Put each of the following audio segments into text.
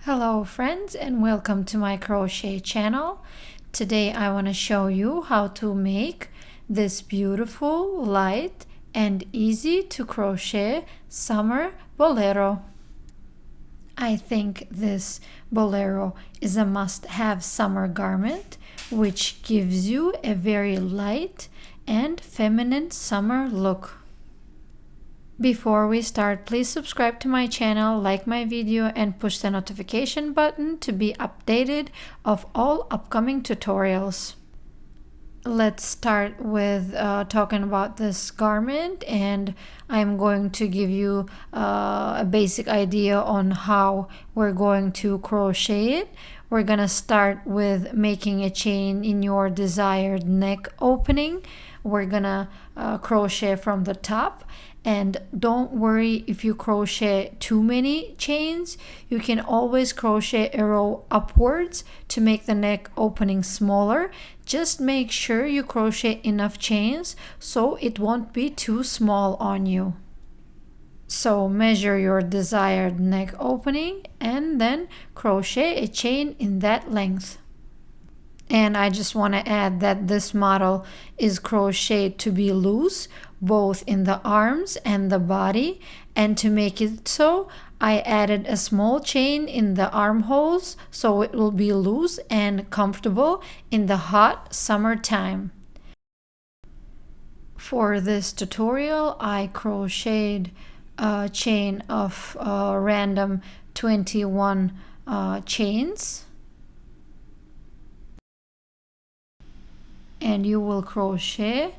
Hello friends, and welcome to my crochet channel. Today I want to show you how to make this beautiful, light and easy to crochet summer bolero. I think this bolero is a must-have summer garment which gives you a very light and feminine summer look. Before we start, please subscribe to my channel, like my video, and push the notification button to be updated of all upcoming tutorials. Let's start with talking about this garment, and I'm going to give you a basic idea on how we're going to crochet it. We're gonna start with making a chain in your desired neck opening. We're gonna crochet from the top, and don't worry if you crochet too many chains. You can always crochet a row upwards to make the neck opening smaller. Just make sure you crochet enough chains so it won't be too small on you. So measure your desired neck opening and then crochet a chain in that length. And I just want to add that this model is crocheted to be loose both in the arms and the body, and to make it so I added a small chain in the armholes so it will be loose and comfortable in the hot summertime. For this tutorial I crocheted a chain of random 21 chains. And you will crochet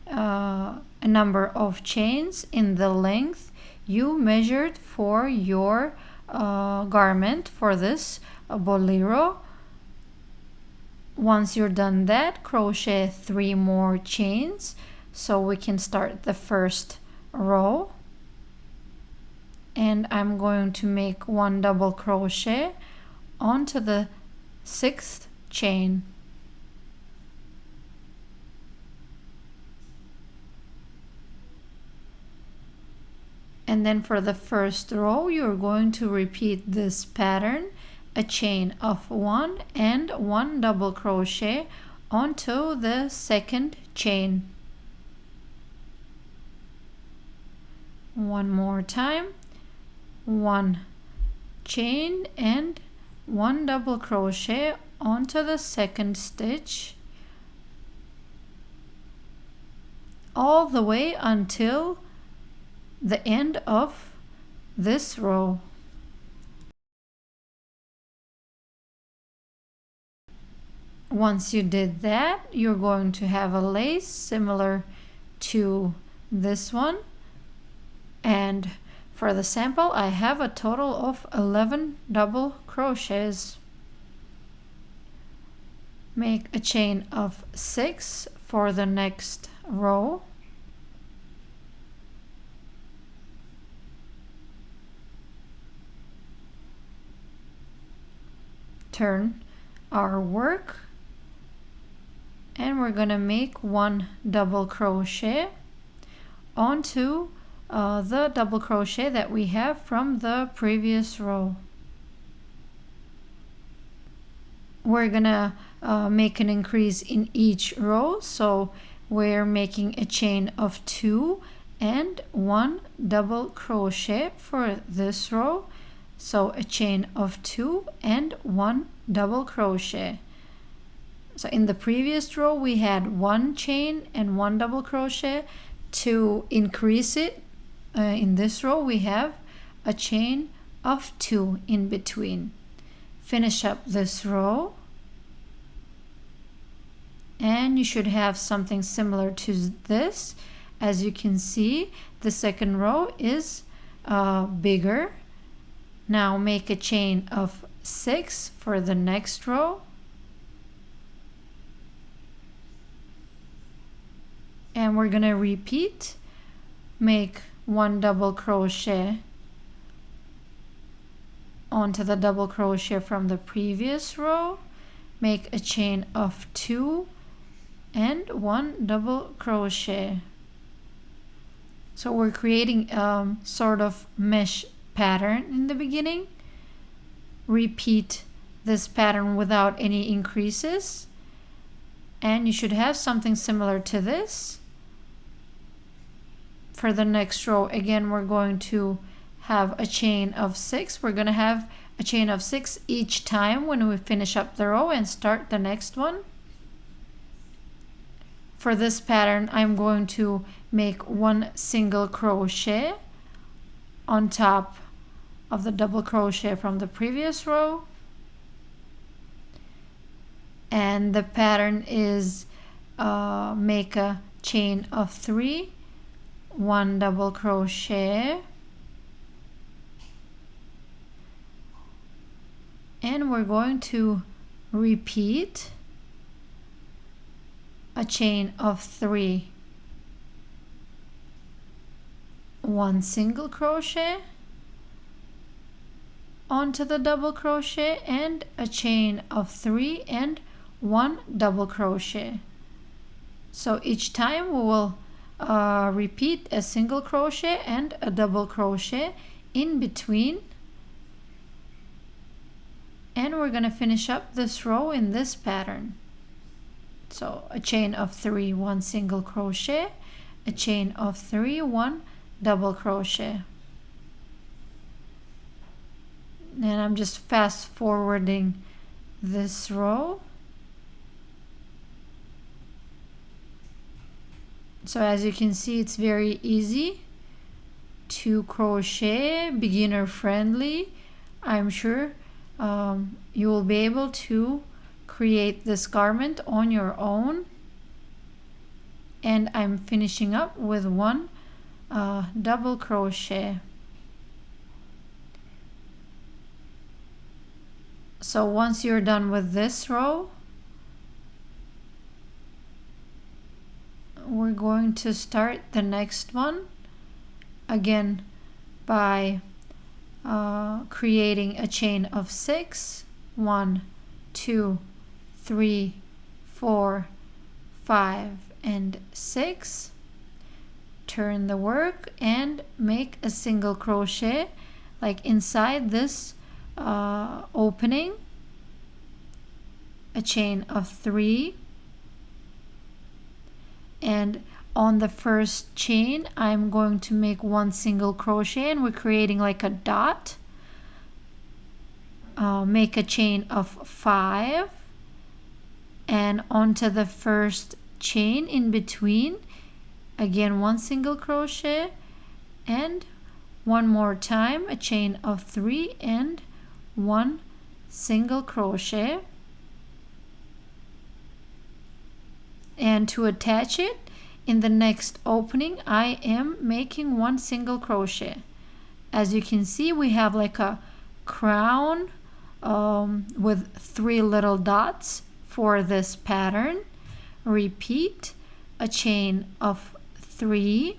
a number of chains in the length you measured for your garment for this bolero. Once you're done that, crochet 3 more chains so we can start the first row. And I'm going to make 1 double crochet onto the 6th chain. And then for the first row, you're going to repeat this pattern, a chain of 1 and 1 double crochet onto the 2nd chain. One more time, 1 chain and 1 double crochet onto the 2nd stitch, all the way until the end of this row. Once you did that, you're going to have a lace similar to this one, and for the sample I have a total of 11 double crochets. Make a chain of 6 for the next row. Turn our work, and we're gonna make 1 double crochet onto the double crochet that we have from the previous row. We're gonna make an increase in each row, so we're making a chain of 2 and 1 double crochet for this row. So a chain of 2 and 1 double crochet. So in the previous row we had 1 chain and 1 double crochet. To increase it, in this row we have a chain of 2 in between. Finish up this row, and you should have something similar to this. As you can see, the second row is bigger. Now make a chain of 6 for the next row, and we're gonna repeat. Make 1 double crochet onto the double crochet from the previous row, make a chain of 2 and 1 double crochet. So we're creating sort of mesh pattern in the beginning. repeat this pattern without any increases, and you should have something similar to this. For the next row, again, we're going to have a chain of 6. We're going to have a chain of 6 each time when we finish up the row and start the next one. For this pattern, I'm going to make 1 single crochet on top of the double crochet from the previous row. And the pattern is make a chain of 3, 1 double crochet, and we're going to repeat a chain of 3, 1 single crochet onto the double crochet, and a chain of 3 and 1 double crochet. So each time we will repeat a single crochet and a double crochet in between, and we're going to finish up this row in this pattern. So a chain of 3, 1 single crochet, a chain of 3, 1 double crochet. And I'm just fast forwarding this row. So as you can see, it's very easy to crochet, beginner friendly. I'm sure you will be able to create this garment on your own. And I'm finishing up with 1 double crochet. So once you're done with this row, we're going to start the next one again by creating a chain of 6, 1, 2, 3, 4, 5, and 6. Turn the work and make a single crochet like inside this opening, a chain of 3, and on the first chain I'm going to make 1 single crochet, and we're creating like a dot. Make a chain of 5, and onto the first chain in between, again 1 single crochet, and one more time a chain of 3 and 1 single crochet. And to attach it in the next opening, I am making 1 single crochet. As you can see, we have like a crown with 3 little dots for this pattern. Repeat a chain of 3,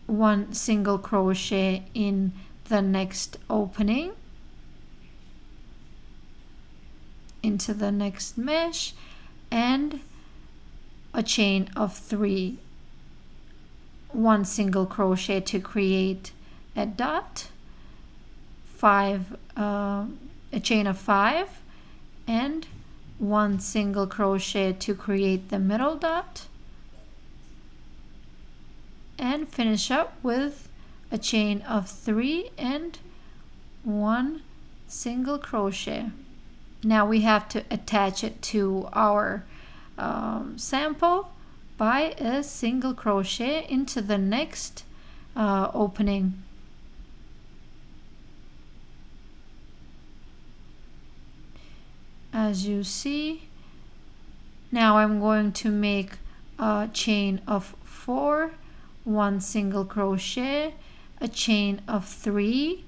1 single crochet in the next opening, into the next mesh, and a chain of 3, 1 single crochet to create a dot, a chain of 5, and 1 single crochet to create the middle dot, and finish up with a chain of 3 and 1 single crochet. Now we have to attach it to our sample by a single crochet into the next opening. As you see, now I'm going to make a chain of 4, 1 single crochet, a chain of 3,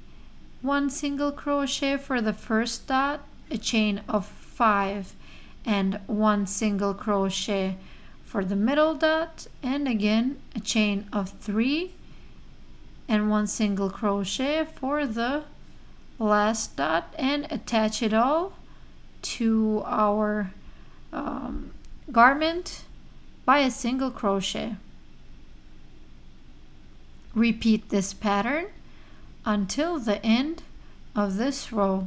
1 single crochet for the first dot, a chain of 5 and 1 single crochet for the middle dot, and again a chain of 3 and 1 single crochet for the last dot, and attach it all to our garment by a single crochet. Repeat this pattern until the end of this row.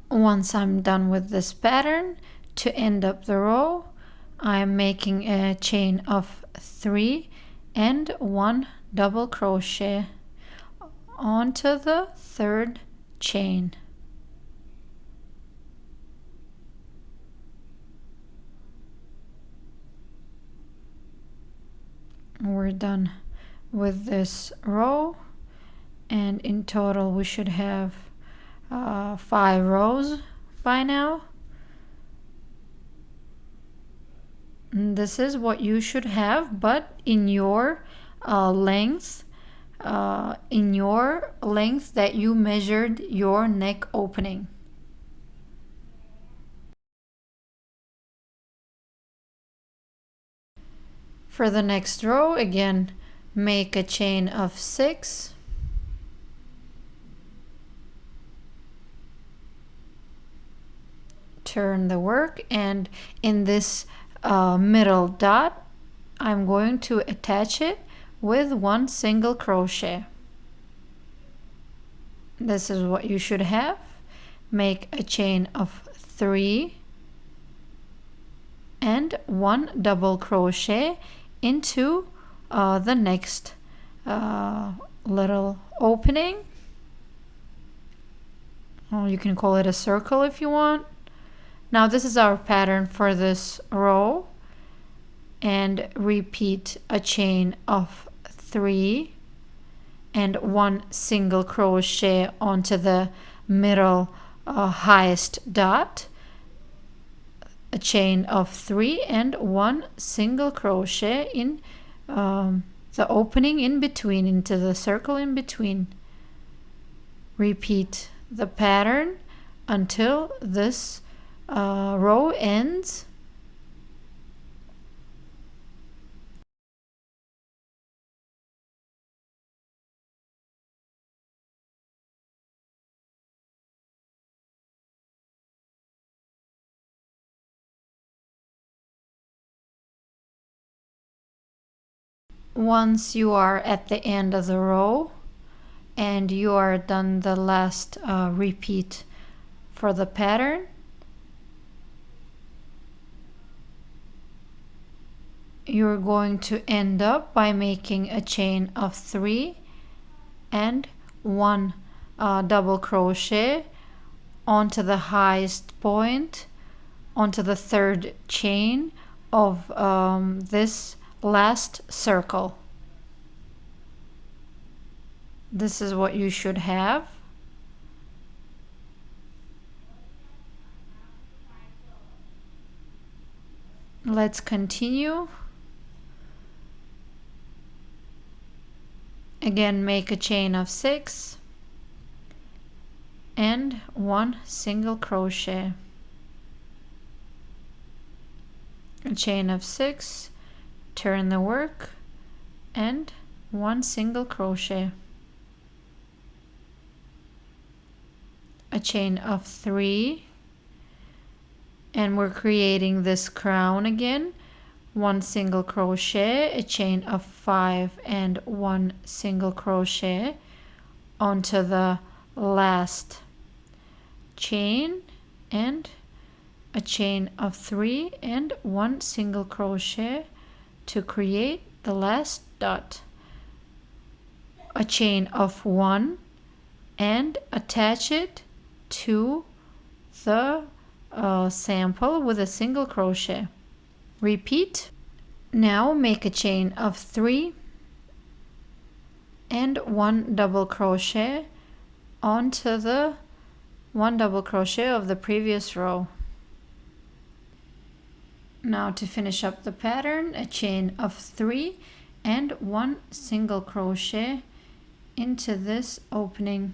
Once I'm done with this pattern, to end up the row, I'm making a chain of 3 and 1 double crochet onto the third chain. We're done with this row, and in total we should have 5 rows by now. And this is what you should have, but in your length that you measured your neck opening. For the next row, again, make a chain of 6, turn the work, and in this middle dot I'm going to attach it with 1 single crochet. This is what you should have. Make a chain of 3 and 1 double crochet into the next little opening. Or you can call it a circle if you want. Now this is our pattern for this row, and repeat a chain of 3 and 1 single crochet onto the middle highest dot, a chain of 3 and 1 single crochet in the opening in between, into the circle in between. Repeat the pattern until this row ends. Once you are at the end of the row and you are done the last repeat for the pattern, you're going to end up by making a chain of 3 and 1 double crochet onto the highest point, onto the third chain of this last circle. This is what you should have. Let's continue. Again, make a chain of 6 and 1 single crochet. A chain of 6, turn the work, and 1 single crochet. A chain of 3, and we're creating this crown again. 1 single crochet, a chain of 5 and 1 single crochet onto the last chain, and a chain of 3 and 1 single crochet to create the last dot. A chain of 1 and attach it to the sample with a single crochet. Repeat. Now make a chain of 3 and 1 double crochet onto the 1 double crochet of the previous row. Now to finish up the pattern, a chain of 3 and 1 single crochet into this opening.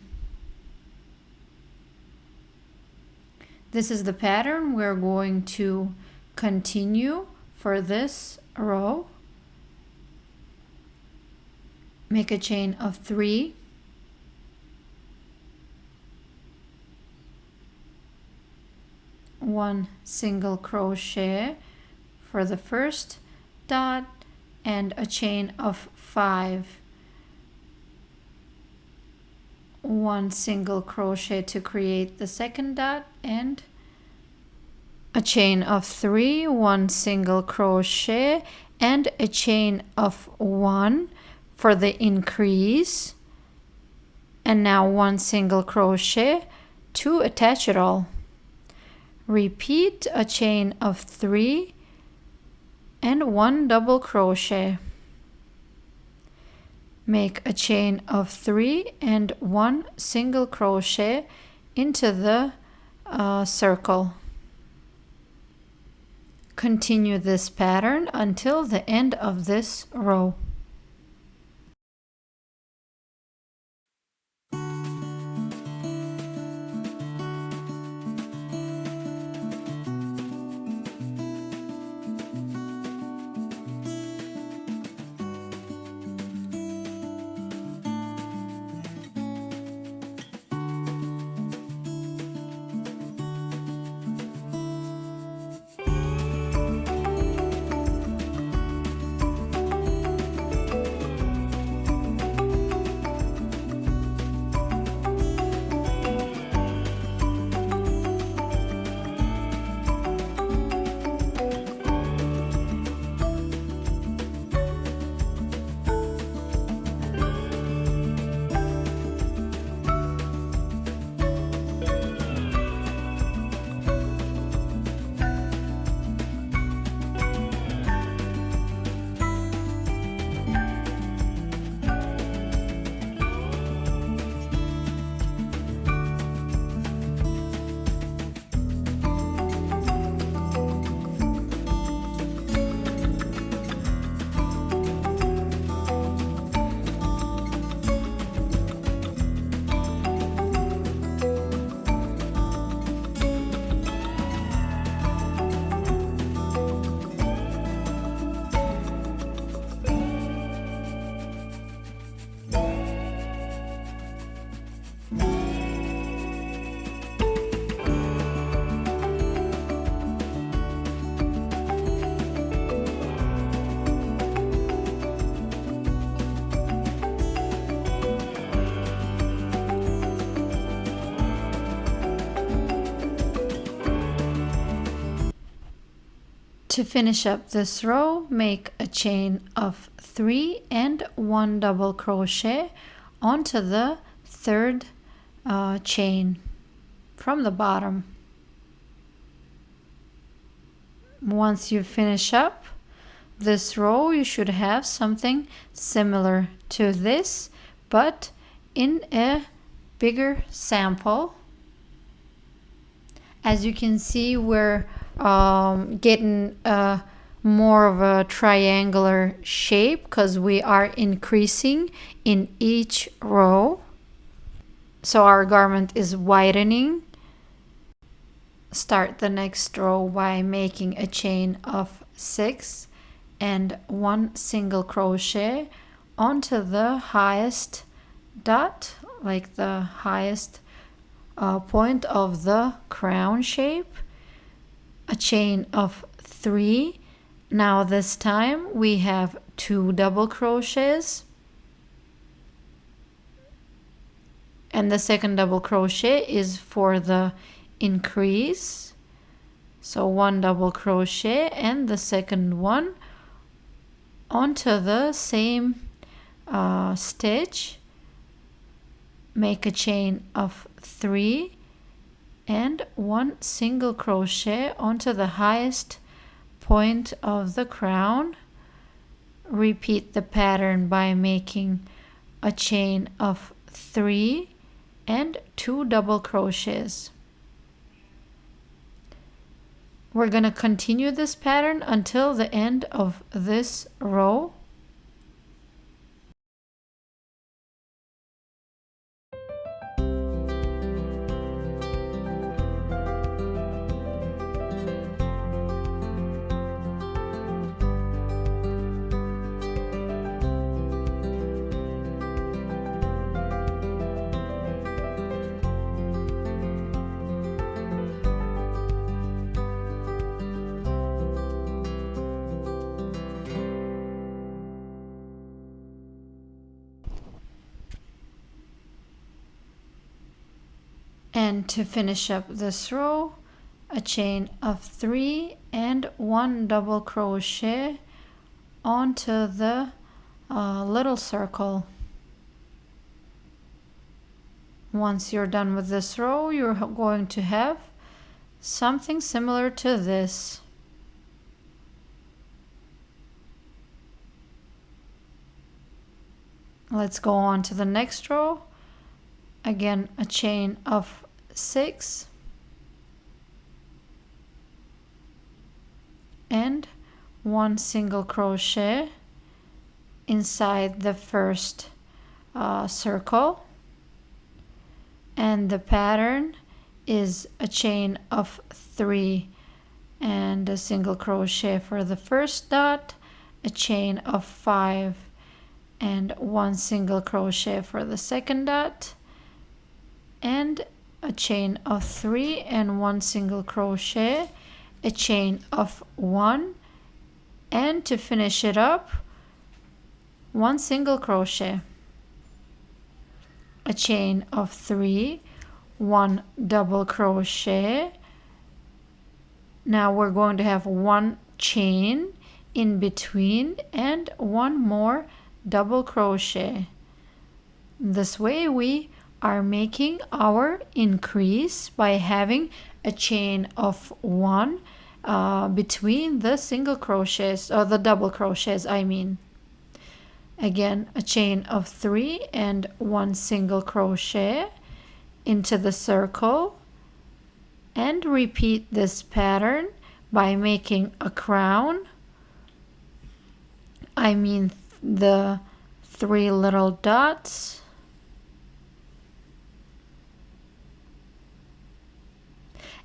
This is the pattern we're going to continue for this row. Make a chain of 3, one single crochet for the first dot and a chain of 5, one single crochet to create the second dot and a chain of 3, one single crochet and a chain of 1 for the increase, and now 1 single crochet to attach it all. Repeat a chain of 3 and 1 double crochet. Make a chain of 3 and 1 single crochet into the circle. Continue this pattern until the end of this row. To finish up this row, make a chain of 3 and 1 double crochet onto the third chain from the bottom. Once you finish up this row, you should have something similar to this, but in a bigger sample. As you can see, we're getting more of a triangular shape because we are increasing in each row. So our garment is widening. Start the next row by making a chain of 6 and 1 single crochet onto the highest dot, like the highest point of the crown shape. A chain of 3. Now this time we have 2 double crochets, and the second double crochet is for the increase. So 1 double crochet and the second one onto the same stitch. Make a chain of 3 and 1 single crochet onto the highest point of the crown. Repeat the pattern by making a chain of 3 and 2 double crochets. We're going to continue this pattern until the end of this row. And to finish up this row, a chain of 3 and 1 double crochet onto the little circle. Once you're done with this row, you're going to have something similar to this. Let's go on to the next row. Again, a chain of 6 and 1 single crochet inside the first circle, and the pattern is a chain of 3 and a single crochet for the first dot, a chain of 5 and 1 single crochet for the second dot, and a chain of 3 and 1 single crochet, a chain of 1, and to finish it up, 1 single crochet, a chain of 3, 1 double crochet. Now we're going to have 1 chain in between and 1 more double crochet. This way we are making our increase by having a chain of 1 between the single crochets, or the double crochets I mean. Again, a chain of 3 and 1 single crochet into the circle, and repeat this pattern by making a crown. I mean the 3 little dots.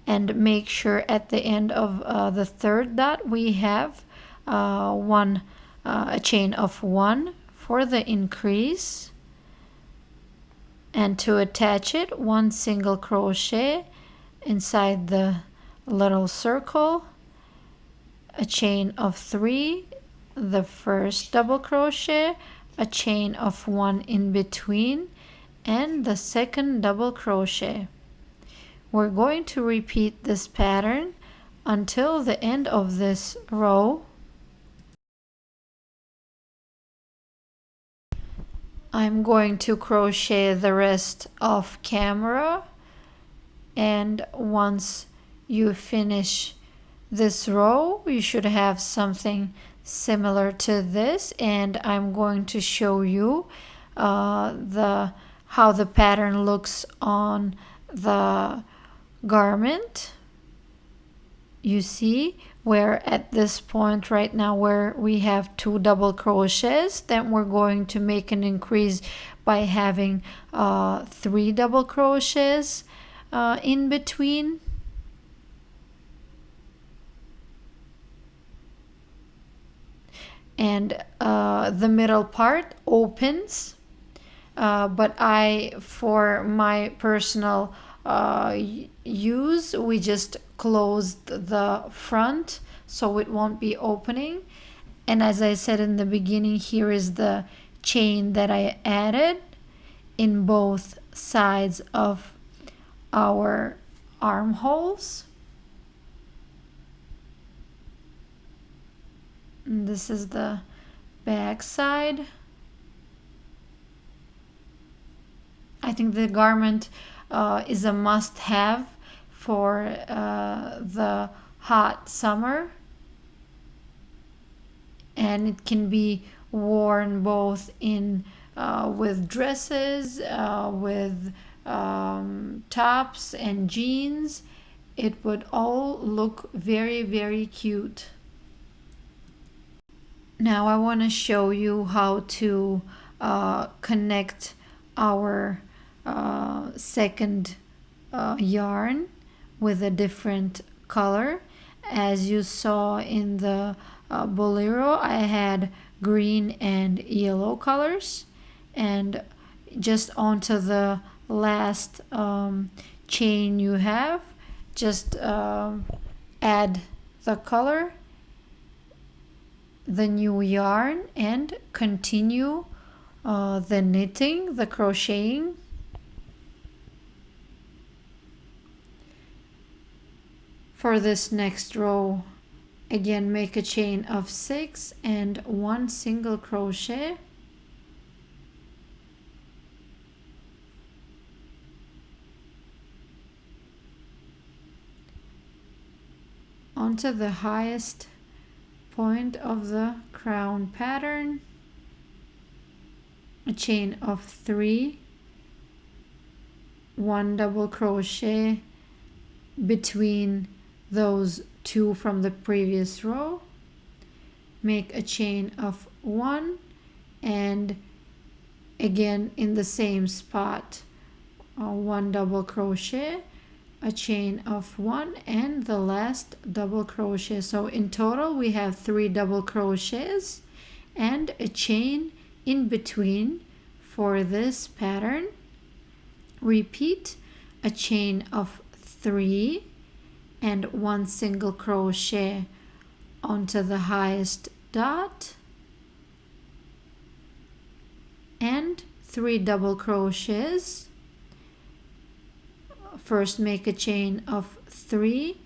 And make sure at the end of the third dot we have a chain of 1 for the increase, and to attach it, 1 single crochet inside the little circle, a chain of 3, the first double crochet, a chain of 1 in between, and the second double crochet. We're going to repeat this pattern until the end of this row. I'm going to crochet the rest off camera, and once you finish this row you should have something similar to this, and I'm going to show you how the pattern looks on the garment. You see where at this point right now where we have 2 double crochets, then we're going to make an increase by having 3 double crochets in between. And the middle part opens, but for my personal use, we just closed the front so it won't be opening. And as I said in the beginning, here is the chain that I added in both sides of our armholes. And this is the back side. I think the garment is a must-have for the hot summer, and it can be worn both in with dresses, with tops and jeans. It would all look very, very cute. Now I want to show you how to connect our second yarn with a different color. As you saw in the Bolero, I had green and yellow colors, and just onto the last chain you have, just add the color, the new yarn, and continue the knitting, the crocheting. For this next row, again make a chain of 6 and 1 single crochet. Onto the highest point of the crown pattern, a chain of 3, 1 double crochet between those 2 from the previous row, make a chain of 1, and again in the same spot 1 double crochet, a chain of 1, and the last double crochet. So in total we have 3 double crochets and a chain in between for this pattern. Repeat a chain of 3 and 1 single crochet onto the highest dot, and 3 double crochets. First make a chain of 3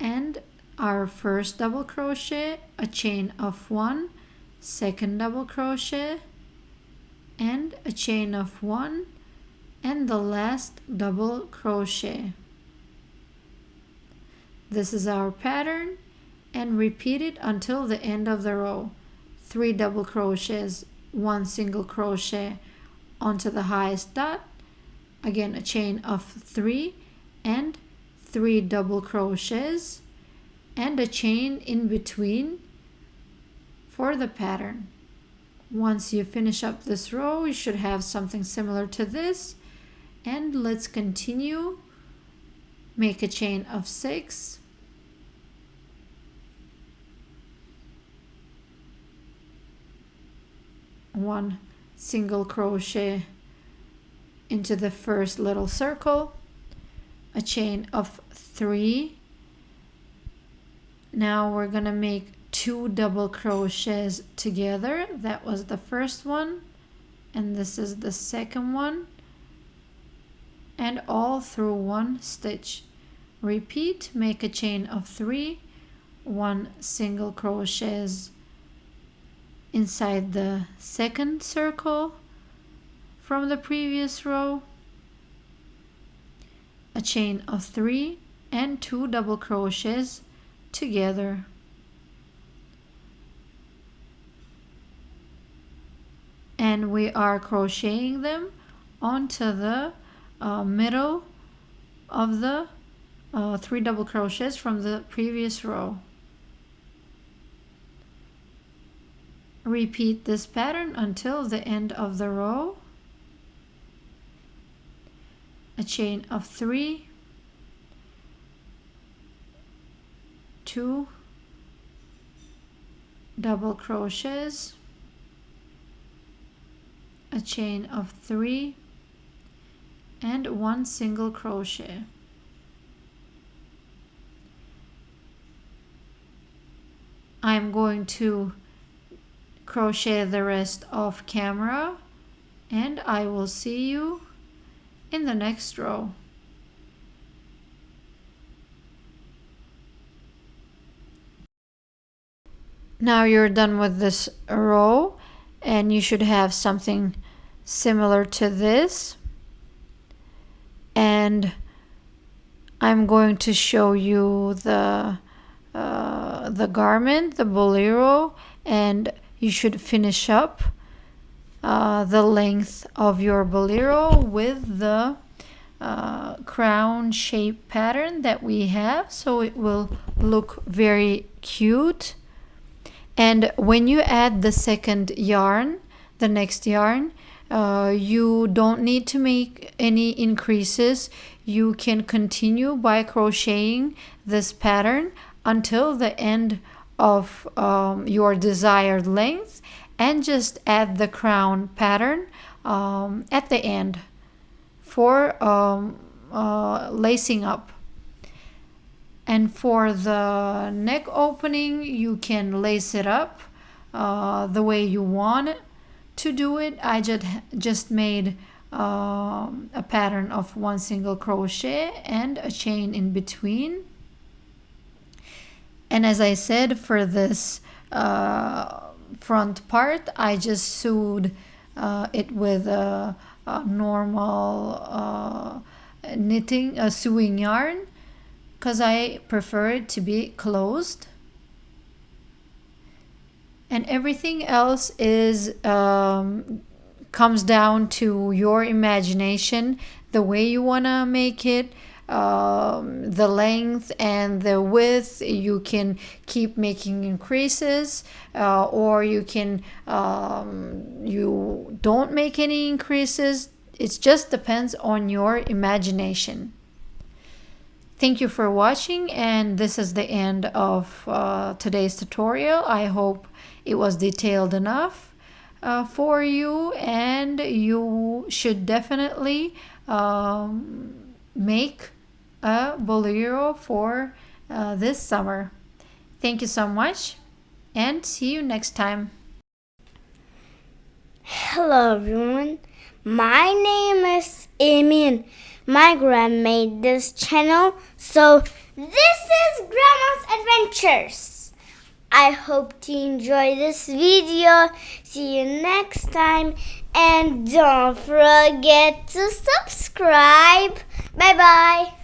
and our first double crochet, a chain of 1, second double crochet, and a chain of 1, and the last double crochet. This is our pattern, and repeat it until the end of the row. 3 double crochets, 1 single crochet onto the highest dot, again a chain of 3 and 3 double crochets and a chain in between for the pattern. Once you finish up this row, you should have something similar to this, and let's continue. Make a chain of 6, one single crochet into the first little circle, a chain of 3. Now we're gonna make 2 double crochets together. That was the first one, and this is the second one, and all through 1 stitch. Repeat, make a chain of 3, 1 single crochets inside the second circle from the previous row, a chain of 3 and 2 double crochets together. And we are crocheting them onto the middle of the 3 double crochets from the previous row. Repeat this pattern until the end of the row. A chain of 3, 2 double crochets, a chain of 3, and 1 single crochet. I'm going to crochet the rest off camera, and I will see you in the next row. Now you're done with this row, and you should have something similar to this. And I'm going to show you the garment, the bolero, and you should finish up the length of your bolero with the crown shape pattern that we have, so it will look very cute. And when you add the second yarn, the next yarn, you don't need to make any increases. You can continue by crocheting this pattern until the end of your desired length, and just add the crown pattern at the end for lacing up. And for the neck opening, you can lace it up the way you want it to do it. I just made a pattern of 1 single crochet and a chain in between. And as I said, for this front part, I just sewed it with a normal sewing yarn, because I prefer it to be closed. And everything else is comes down to your imagination, the way you want to make it, the length and the width. You can keep making increases, or you can you don't make any increases. It just depends on your imagination. Thank you for watching, and this is the end of today's tutorial. I hope it was detailed enough for you, and you should definitely make a bolero for this summer. Thank you so much, and see you next time. Hello everyone, my name is Emin. My grandma made this channel, so this is Grandma's Adventures. I hope you enjoy this video. See you next time, and don't forget to subscribe. Bye bye.